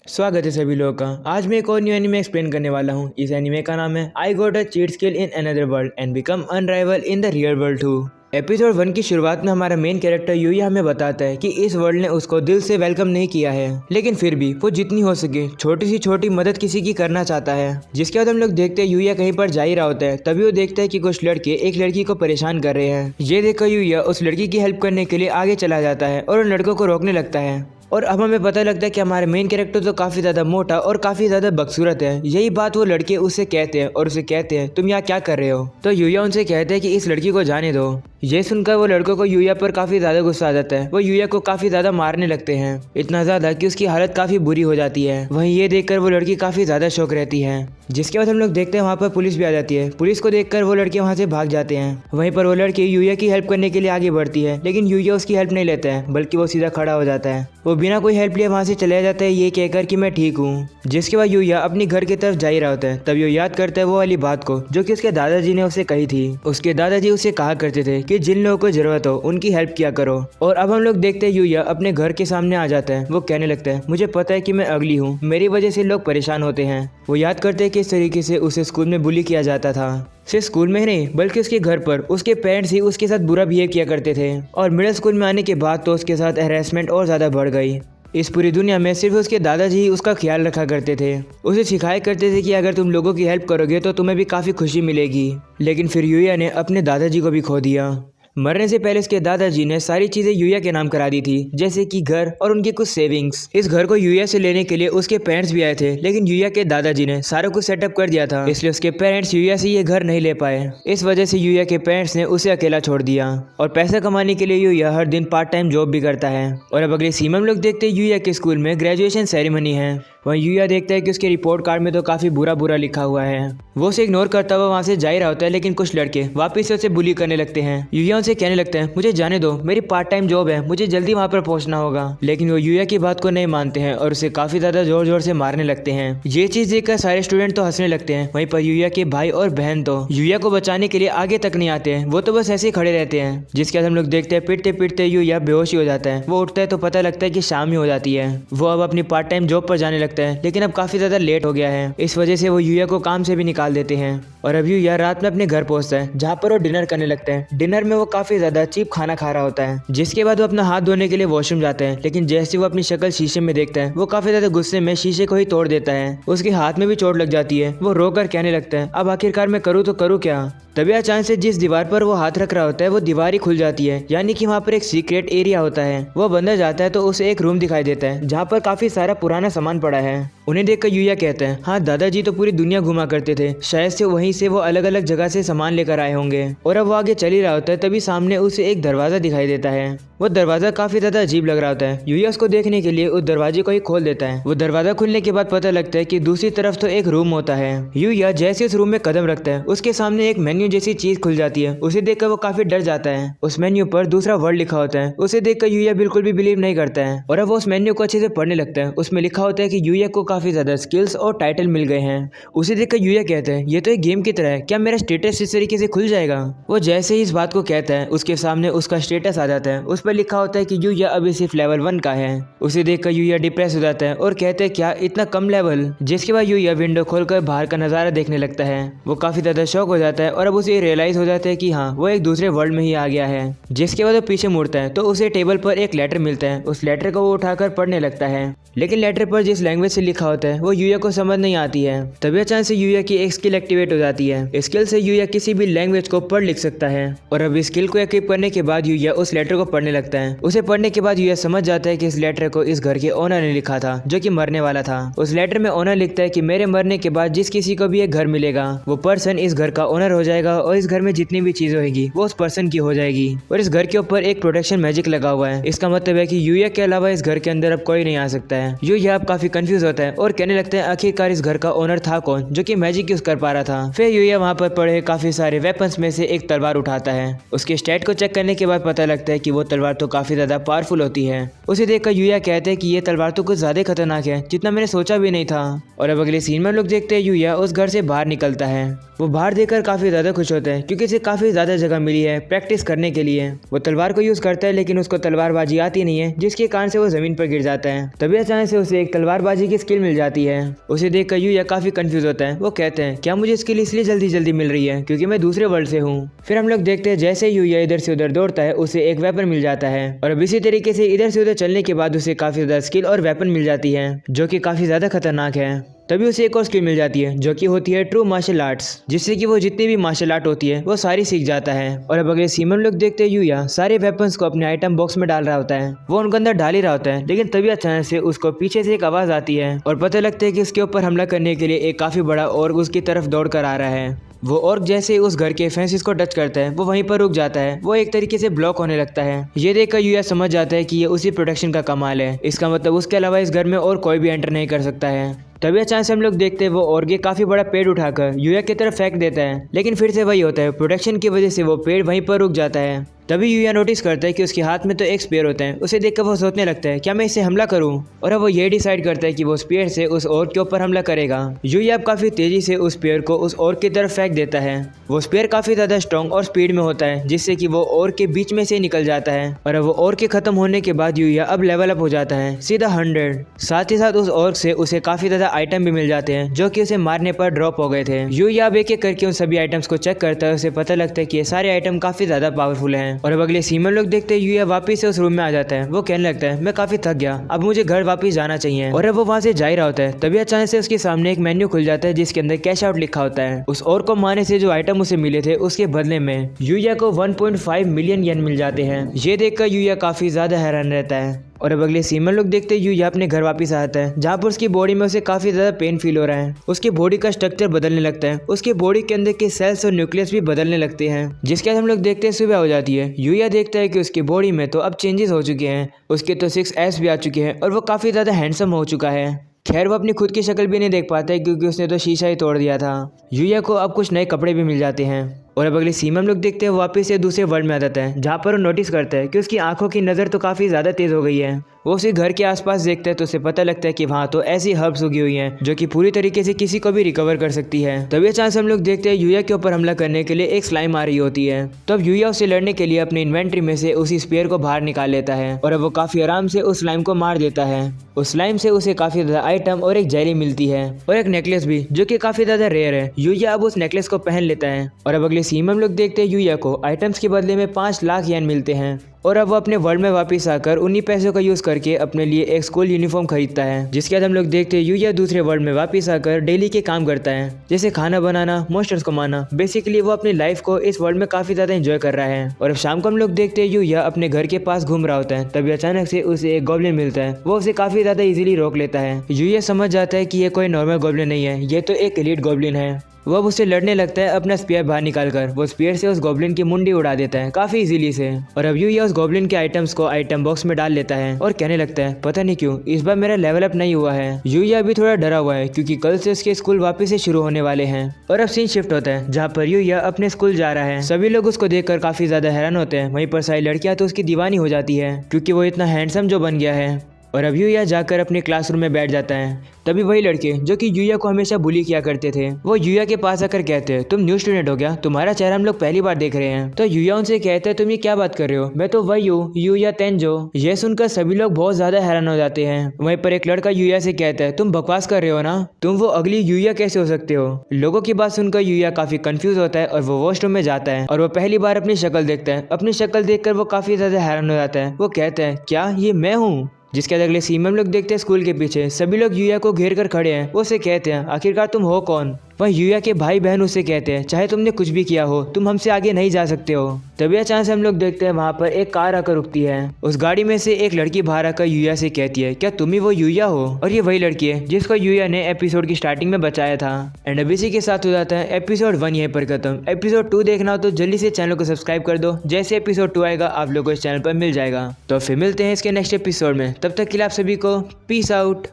स्वागत है सभी लोगों का। आज मैं एक और न्यू एनिमे एक्सप्लेन करने वाला हूँ। इस एनिमे का नाम है I got a cheat skill in another world and become unrivalled in the real world too. Episode 1 की शुरुआत में हमारा मेन कैरेक्टर यूया हमें बताता है कि इस वर्ल्ड ने उसको दिल से वेलकम नहीं किया है, लेकिन फिर भी वो जितनी हो सके छोटी सी छोटी मदद किसी की करना चाहता है। जिसके बाद हम लोग देखते हैं यूया कहीं पर जा ही रहा होता है, तभी वो देखता है कि कुछ लड़के एक लड़की को परेशान कर रहे हैं। ये देखकर यूया उस लड़की की हेल्प करने के लिए आगे चला जाता है और उन लड़कों को रोकने लगता है। और अब हमें पता लगता है कि हमारे मेन कैरेक्टर तो काफ़ी ज़्यादा मोटा और काफ़ी ज़्यादा बदसूरत है। यही बात वो लड़के उससे कहते हैं और उसे कहते हैं तुम यहाँ क्या कर रहे हो। तो यूया उनसे कहते हैं कि इस लड़की को जाने दो। ये सुनकर वो लड़कों को यूया पर काफ़ी ज़्यादा गुस्सा आ जाता है। वो यूया को काफ़ी ज़्यादा मारने लगते हैं, इतना ज़्यादा कि उसकी हालत काफ़ी बुरी हो जाती है। वहीं ये देखकर वो लड़की काफ़ी ज़्यादा शौक रहती है। जिसके बाद हम लोग देखते हैं वहाँ पर पुलिस भी आ जाती है। पुलिस को देखकर वो लड़के वहाँ से भाग जाते हैं। वहीं पर वो लड़की यूया की हेल्प करने के लिए आगे बढ़ती है, लेकिन यूया उसकी हेल्प नहीं लेता है, बल्कि वो सीधा खड़ा हो जाता है। वो बिना कोई हेल्प लिए वहाँ से चले जाता है, ये कहकर कि मैं ठीक हूँ। जिसके बाद यूया अपनी घर की तरफ जा ही रहा होता है, तब वो याद करता है वो वाली बात को जो कि उसके दादाजी ने उसे कही थी। उसके दादाजी उसे कहा करते थे कि जिन लोगों को जरूरत हो उनकी हेल्प किया करो। और अब हम लोग देखते हैं यूया अपने घर के सामने आ जाता है। वो कहने लगता है मुझे पता है कि मैं अगली हूँ, मेरी वजह से लोग परेशान होते हैं। वो याद करते हैं कि इस तरीके से उसे स्कूल में बुली किया जाता था। सिर्फ स्कूल में ही नहीं बल्कि उसके घर पर उसके पेरेंट्स ही उसके साथ बुरा बिहेव किया करते थे। और मिडिल स्कूल में आने के बाद तो उसके साथ हैरेसमेंट और ज़्यादा बढ़ गई। इस पूरी दुनिया में सिर्फ उसके दादाजी ही उसका ख्याल रखा करते थे। उसे सिखाया करते थे कि अगर तुम लोगों की हेल्प करोगे तो तुम्हें भी काफ़ी खुशी मिलेगी। लेकिन फिर यूया ने अपने दादाजी को भी खो दिया। मरने से पहले उसके दादाजी ने सारी चीज़ें यूया के नाम करा दी थी, जैसे कि घर और उनकी कुछ सेविंग्स। इस घर को यूया से लेने के लिए उसके पेरेंट्स भी आए थे, लेकिन यूया के दादाजी ने सारा कुछ सेटअप कर दिया था, इसलिए उसके पेरेंट्स यूया से ये घर नहीं ले पाए। इस वजह से यूया के पेरेंट्स ने उसे अकेला छोड़ दिया। और पैसा कमाने के लिए यूया हर दिन पार्ट टाइम जॉब भी करता है। और अब अगले सीन में हम लोग देखते हैं यूया के स्कूल में ग्रेजुएशन सेरेमनी है। वहीं यूया देखता है कि उसके रिपोर्ट कार्ड में तो काफ़ी बुरा बुरा लिखा हुआ है। वो उसे इग्नोर करता हुआ वहाँ से जा ही रहा होता है, लेकिन कुछ लड़के वापस से उसे बुली करने लगते हैं। यूया उनसे कहने लगता है मुझे जाने दो, मेरी पार्ट टाइम जॉब है, मुझे जल्दी वहाँ पर पहुँचना होगा। लेकिन वो यूया की बात को नहीं मानते हैं और उसे काफ़ी ज़्यादा जोर जोर से मारने लगते हैं। ये चीज़ देखकर सारे स्टूडेंट तो हंसने लगते हैं। वहीं पर यूया के भाई और बहन तो यूया को बचाने के लिए आगे तक नहीं आते हैं, वो तो बस ऐसे ही खड़े रहते हैं। जिसके बाद हम लोग देखते हैं पिटते पिटते यूया बेहोश ही हो जाता है। वो उठता है तो पता लगता है कि शाम ही हो जाती है। वो अब अपनी पार्ट टाइम जॉब पर जाने लगता है, लेकिन अब काफ़ी ज़्यादा लेट हो गया है। इस वजह से वो यूया को काम से भी निकाल देते हैं। और अब यूया रात में अपने घर पहुंचता है, जहाँ पर वो डिनर करने लगता है। डिनर में वो काफ़ी ज़्यादा चीप खाना खा रहा होता है। जिसके बाद वो अपना हाथ धोने के लिए वॉशरूम जाता है, लेकिन जैसे वो अपनी शक्ल शीशे में देखता है वो काफ़ी ज़्यादा गुस्से में शीशे को ही तोड़ देता है। उसके हाथ में भी चोट लग जाती है। वो रोकर कहने लगता है अब आखिरकार मैं करूँ तो करूँ क्या। तभी अचानक से जिस दीवार पर वो हाथ रख रहा होता है वो दीवार ही खुल जाती है, यानी कि वहाँ पर एक सीक्रेट एरिया होता है। वो अंदर जाता है तो उसे एक रूम दिखाई देता है, जहाँ पर काफ़ी सारा पुराना सामान पड़ा है। उन्हें देखकर यूया कहता है हाँ दादाजी तो पूरी दुनिया घुमा करते थे, शायद से वहीं से वो अलग अलग जगह से सामान लेकर आए होंगे। और अब वो आगे चल ही रहा होता है, तभी सामने उसे एक दरवाज़ा दिखाई देता है। वो दरवाज़ा काफ़ी ज़्यादा अजीब लग रहा होता है। यूया उसको देखने के लिए उस दरवाजे को ही खोल देता है। वो दरवाज़ा खुलने के बाद पता लगता है कि दूसरी तरफ तो एक रूम होता है। यूया जैसे उस रूम में कदम रखता है उसके सामने एक मेन्यू जैसी चीज़ खुल जाती है। उसे देखकर वो काफ़ी डर जाता है। उस मेन्यू पर दूसरा वर्ड लिखा होता है। उसे देखकर यूया बिल्कुल भी बिलीव नहीं करता है और अब वो उस मेन्यू को अच्छे से पढ़ने लगता है। उसमें लिखा होता है कि यूया को काफ़ी ज़्यादा स्किल्स और टाइटल मिल गए हैं। उसे देखकर यूया कहता है ये तो एक गेम की तरह है, क्या मेरा स्टेटस इस तरीके से खुल जाएगा। वो जैसे ही इस बात को कहता है उसके सामने उसका स्टेटस आ जाता है। उस पर लिखा होता है कि यूया अभी सिर्फ लेवल 1 का है। उसे देखकर यूया डिप्रेस हो जाता है और कहते हैं क्या इतना कम लेवल। जिसके बाद यूया विंडो खोलकर बाहर का नज़ारा देखने लगता है। वो काफ़ी ज़्यादा शॉक हो जाता है और अब उसे रियलाइज़ हो जाता है कि हाँ वो एक दूसरे वर्ल्ड में ही आ गया है। जिसके बाद वो पीछे मुड़ता है तो उसे टेबल पर एक लेटर मिलता है। उस लेटर को वो उठाकर पढ़ने लगता है, लेकिन लेटर पर जिस लैंग्वेज से लिखा होता है वो यूया को समझ नहीं आती है। तभी अचानक से यूया की एक स्किल एक्टिवेट हो जाती है। स्किल से यूया किसी भी लैंग्वेज को पढ़ लिख सकता है। और अब स्किल को एक्टिव करने के बाद यूया उस लेटर को पढ़ने लगता है। उसे पढ़ने के बाद यूया समझ जाता है कि इस लेटर को इस घर के ओनर ने लिखा था, जो कि मरने वाला था। उस लेटर में ओनर लिखता है कि मेरे मरने के बाद जिस किसी को भी एक घर मिलेगा वो पर्सन इस घर का ओनर हो जाएगा और इस घर में जितनी भी चीजें होगी वो उस पर्सन की हो जाएगी। और इस घर के ऊपर एक प्रोटेक्शन मैजिक लगा हुआ है। इसका मतलब है कि यूया के अलावा इस घर के अंदर अब कोई नहीं आ सकता है। यूया अब काफी कंफ्यूज होता है और कहने लगता है आखिरकार इस घर का ओनर था कौन जो कि मैजिक यूज कर पा रहा था। फिर यूया वहाँ पर पड़े काफी सारे वेपन्स में से एक तलवार उठाता है। उसके स्टैट को चेक करने के बाद पता लगता है कि वो तलवार तो काफी ज्यादा पावरफुल होती है। उसे देखकर यूया कहते हैं कि ये तलवार तो कुछ ज्यादा खतरनाक है जितना मैंने सोचा भी नहीं था। और अब अगले सीन में लोग देखते हैं यूया उस घर से बाहर निकलता है। वो बाहर देखकर काफी ज्यादा खुश होता है क्योंकि इसे काफी ज्यादा जगह मिली है प्रैक्टिस करने के लिए। वो तलवार को यूज करता है लेकिन उसको तलवारबाजी आती नहीं है जिसके कारण से वो जमीन पर गिर जाता है। तभी अचानक से उसे एक तलवारबाजी की स्किल मिल जाती है। उसे देखकर यूया काफी कंफ्यूज होता है। वो कहते हैं क्या मुझे स्किल इसलिए जल्दी जल्दी मिल रही है क्योंकि मैं दूसरे वर्ल्ड से हूँ। फिर हम लोग देखते हैं जैसे यूया इधर से उधर दौड़ता है उसे एक वेपन मिल जाता है और अब इसी तरीके से इधर से उधर चलने के बाद उसे काफी ज्यादा स्किल और वेपन मिल जाती है जो कि काफी ज्यादा खतरनाक है। तभी उसे एक और स्किल मिल जाती है जो कि होती है ट्रू मार्शल आर्ट्स, जिससे कि वो जितनी भी मार्शल आर्ट होती है वो सारी सीख जाता है। और अब अगले सीन में लोग देखते हैं यूया सारे वेपन्स को अपने आइटम बॉक्स में डाल रहा होता है। वो उनके अंदर डाल ही रहा होता है लेकिन तभी अचानक से उसको पीछे से एक आवाज आती है और पता लगता है कि उसके ऊपर हमला करने के लिए एक काफी बड़ा ऑर्ग उसकी तरफ दौड़ कर आ रहा है। वो ऑर्ग जैसे ही उस घर के फेंसेस को टच करता है वो वहीं पर रुक जाता है। वो एक तरीके से ब्लॉक होने लगता है। ये देखकर यूया समझ जाता है कि ये उसी प्रोटेक्शन का कमाल है। इसका मतलब उसके अलावा इस घर में और कोई भी एंटर नहीं कर सकता है। तभी अचानक से हम लोग देखते हैं वो ऑर्ग काफी बड़ा पेड़ उठाकर यूया की तरफ फेंक देता है लेकिन फिर से वही होता है, प्रोटेक्शन की वजह से वो पेड़ वहीं पर रुक जाता है। तभी यूया नोटिस करता है कि उसके हाथ में तो एक स्पेयर होता है। उसे देखकर वो सोचने लगता है क्या मैं इससे हमला करूं, और अब वो ये डिसाइड करता है कि वो स्पेयर से उस ऑर्ग के ऊपर हमला करेगा। यूया अब काफी तेजी से उस स्पेयर को उस ऑर्ग की तरफ फेंक देता है। वो स्पेयर काफी ज्यादा स्ट्रॉन्ग और स्पीड में होता है जिससे कि वो ऑर्ग के बीच में से निकल जाता है। और अब वो ऑर्ग के खत्म होने के बाद यूया अब लेवल अप हो जाता है सीधा 100। साथ ही साथ उस ऑर्ग से उसे काफी ज्यादा आइटम भी मिल जाते हैं जो कि उसे मारने पर ड्रॉप हो गए थे। यूया अब एक एक करके उन सभी आइटम्स को चेक करता है। उसे पता लगता है कि ये सारे आइटम काफी ज्यादा पावरफुल हैं। और अब अगले सीन में लोग देखते हैं यूया वापस से उस रूम में आ जाता है। वो कहने लगता है मैं काफी थक गया, अब मुझे घर वापस जाना चाहिए। और अब वो वहाँ से जा ही रहा होता है तभी अचानक से उसके सामने एक मेन्यू खुल जाता है जिसके अंदर कैश आउट लिखा होता है। उस और को मारने से जो आइटम उसे मिले थे उसके बदले में यूया को 1.5 मिलियन येन मिल जाते हैं। ये देखकर यूया काफी ज्यादा हैरान रहता है। और अब अगले सीन में लोग देखते हैं यूया अपने घर वापस आता है जहाँ पर उसकी बॉडी में उसे काफी ज्यादा पेन फील हो रहा है। उसकी बॉडी का स्ट्रक्चर बदलने लगता है, उसकी बॉडी के अंदर के सेल्स और न्यूक्लियस भी बदलने लगते हैं। जिसके बाद हम लोग देखते हैं सुबह हो जाती है। यूया देखता है कि उसकी बॉडी में तो अब चेंजेस हो चुके हैं। उसके तो 6 एब्स भी आ चुके हैं और वो काफी ज्यादा हैंडसम हो चुका है। खैर वो अपनी खुद की शक्ल भी नहीं देख पाता है क्योंकि उसने तो शीशा ही तोड़ दिया था। यूया को अब कुछ नए कपड़े भी मिल जाते हैं। और अब अगले सीन में हम लोग देखते हैं वो वापस से दूसरे वर्ल्ड में आ जाता है जहाँ पर वो नोटिस करता है कि उसकी आंखों की नज़र तो काफ़ी ज़्यादा तेज़ हो गई है। वो उसी घर के आसपास देखता है तो उसे पता लगता है कि वहाँ तो ऐसी हर्ब्स उगी हुई हैं जो कि पूरी तरीके से किसी को भी रिकवर कर सकती है। तभी अचानक से हम लोग देखते हैं यूया के ऊपर हमला करने के लिए एक स्लाइम आ रही होती है। तो अब यूया उससे लड़ने के लिए अपनी इन्वेंट्री में से उसी स्पेयर को बाहर निकाल लेता है और अब वो काफ़ी आराम से उस स्लाइम को मार देता है। उस स्लाइम से उसे काफ़ी ज़्यादा आइटम और एक जेली मिलती है और एक नेकलेस भी जो कि काफ़ी ज़्यादा रेयर है। यूया अब उस नेकलेस को पहन लेता है। और अब अगले सीन में हम लोग देखते हैं यूया को आइटम्स के बदले में 5 लाख येन मिलते हैं। और अब वो अपने वर्ल्ड में वापस आकर उन्हीं पैसों का यूज़ करके अपने लिए एक स्कूल यूनिफॉर्म खरीदता है। जिसके बाद हम लोग देखते हैं यूया दूसरे वर्ल्ड में वापस आकर डेली के काम करता है जैसे खाना बनाना, मॉन्स्टर्स को मारना। बेसिकली वो अपनी लाइफ को इस वर्ल्ड में काफ़ी ज़्यादा एंजॉय कर रहा है। और अब शाम को हम लोग देखते हैं यूया अपने घर के पास घूम रहा होता है तभी अचानक से उसे एक गॉब्लिन मिलता है। वो उसे काफ़ी ज़्यादा इजीली रोक लेता है। यूया समझ जाता है कि ये कोई नॉर्मल गॉब्लिन नहीं है, ये तो एक एलीट गॉब्लिन है। वो अब उससे लड़ने लगता है अपना स्पीयर बाहर निकालकर। वो स्पीयर से उस गॉब्लिन की मुंडी उड़ा देता है काफी इजीली से। और अब यूया उस गॉब्लिन के आइटम्स को आइटम बॉक्स में डाल लेता है और कहने लगता है पता नहीं क्यों इस बार मेरा लेवल अप नहीं हुआ है। यूया अभी थोड़ा डरा हुआ है क्योंकि कल से उसके स्कूल वापस से शुरू होने वाले हैं। और अब सीन शिफ्ट होता है जहाँ पर यूया अपने स्कूल जा रहा है। सभी लोग उसको देखकर काफी ज्यादा हैरान होते हैं। वहीं पर सारी लड़कियां तो उसकी दीवानी हो जाती है क्योंकि वो इतना हैंडसम जो बन गया है। और अब यूया जाकर अपने क्लासरूम में बैठ जाता है। तभी वही लड़के जो कि यूया को हमेशा बुली किया करते थे वो यूया के पास आकर कहते हैं तुम न्यू स्टूडेंट हो क्या, तुम्हारा चेहरा हम लोग पहली बार देख रहे हैं। तो यूया उनसे कहते हैं तुम ये क्या बात कर रहे हो, मैं तो वही हूँ यूया तेंजो। ये सुनकर सभी लोग बहुत ज्यादा हैरान हो जाते हैं। वहीं पर एक लड़का यूया से कहता है तुम बकवास कर रहे हो ना, तुम वो अगली यूया कैसे हो सकते हो। लोगों की बात सुनकर यूया काफी कंफ्यूज होता है और वो वॉशरूम में जाता है और वो पहली बार अपनी शक्ल देखता है। अपनी शक्ल देखकर वो काफी ज्यादा हैरान हो जाता है। वो कहता है क्या ये मैं हूँ। जिसके बाद अगले सीन में हम लोग देखते हैं स्कूल के पीछे सभी लोग यूया को घेर कर खड़े हैं। वो उसे कहते हैं आखिरकार तुम हो कौन। वह यूया के भाई बहन उसे कहते हैं चाहे तुमने कुछ भी किया हो तुम हमसे आगे नहीं जा सकते हो। तभी अचानक से हम लोग देखते हैं वहाँ पर एक कार आकर रुकती है। उस गाड़ी में से एक लड़की बाहर आकर यूया से कहती है क्या तुम ही वो यूया हो। और ये वही लड़की है जिसको यूया ने एपिसोड की स्टार्टिंग में बचाया था। एंड अब इसी के साथ हो जाता है एपिसोड 1 यहीं पर खत्म। एपिसोड 2 देखना हो तो जल्दी से चैनल को सब्सक्राइब कर दो। जैसे एपिसोड 2 आएगा आप लोगों को इस चैनल पर मिल जाएगा। तो फिर मिलते हैं इसके नेक्स्ट एपिसोड में, तब तक के लिए आप सभी को पीस आउट।